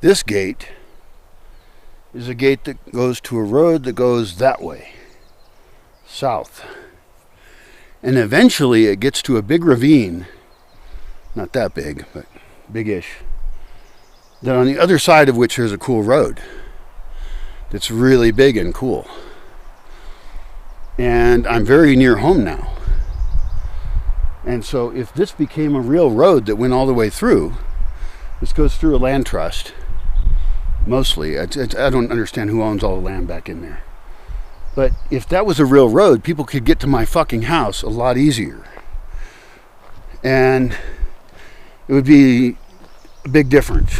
This gate is a gate that goes to a road that goes that way, south. And eventually it gets to a big ravine, not that big, but big-ish, then on the other side of which there's a cool road that's really big and cool. And I'm very near home now. And so if this became a real road that went all the way through, this goes through a land trust, mostly. I don't understand who owns all the land back in there. But if that was a real road, people could get to my fucking house a lot easier. And it would be a big difference.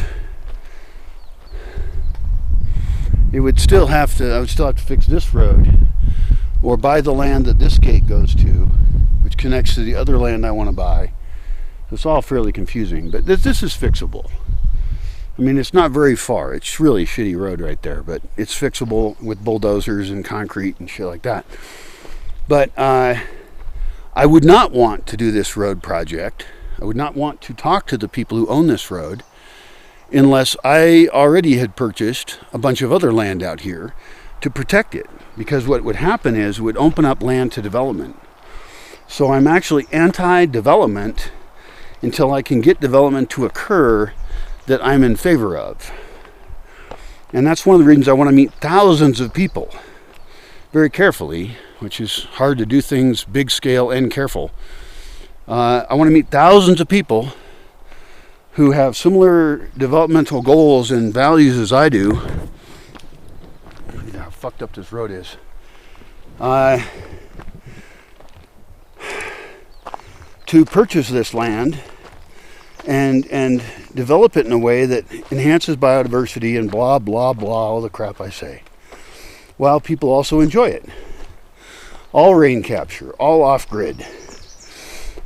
I would still have to fix this road, or buy the land that this gate goes to, which connects to the other land I want to buy. It's all fairly confusing, but this is fixable. I mean, it's not very far. It's really a shitty road right there, but it's fixable with bulldozers and concrete and shit like that. But I would not want to do this road project. I would not want to talk to the people who own this road unless I already had purchased a bunch of other land out here to protect it. Because what would happen is it would open up land to development. So I'm actually anti-development until I can get development to occur that I'm in favor of. And that's one of the reasons I want to meet thousands of people very carefully, which is hard to do things big scale and careful. I want to meet thousands of people who have similar developmental goals and values as I do. Look at how fucked up this road is. To purchase this land and develop it in a way that enhances biodiversity and blah, blah, blah, all the crap I say, while people also enjoy it. All rain capture, all off-grid,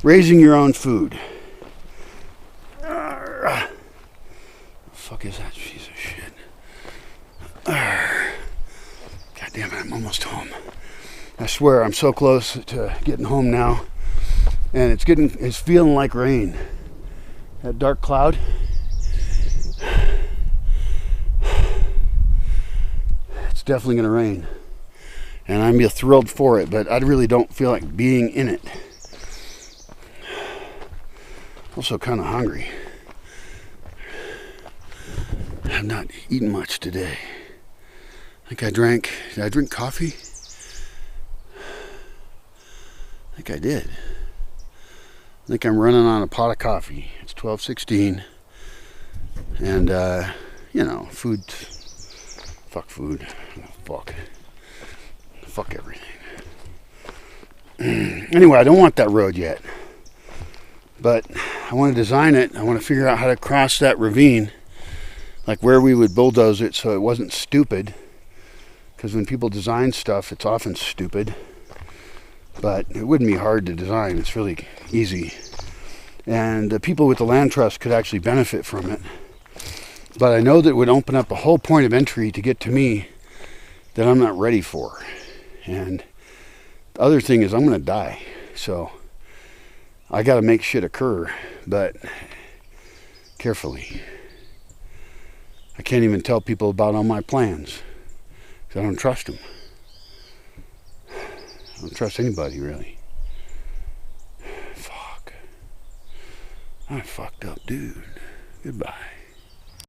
raising your own food. The fuck is that piece of shit? God damn it, I'm almost home. I swear I'm so close to getting home now, and it's feeling like rain. That dark cloud. It's definitely going to rain. And I'm thrilled for it, but I really don't feel like being in it. Also kind of hungry. I've not eaten much today. Did I drink coffee? I think I did. I think I'm running on a pot of coffee. It's 12:16, and food. Fuck food. Fuck everything. Anyway, I don't want that road yet, but I want to design it. I want to figure out how to cross that ravine, like where we would bulldoze it so it wasn't stupid. Because when people design stuff, it's often stupid. But it wouldn't be hard to design. It's really easy. And the people with the land trust could actually benefit from it. But I know that it would open up a whole point of entry to get to me that I'm not ready for. And the other thing is I'm going to die. So I got to make shit occur, but carefully. I can't even tell people about all my plans because I don't trust them. I don't trust anybody, really. Fuck. I fucked up, dude. Goodbye.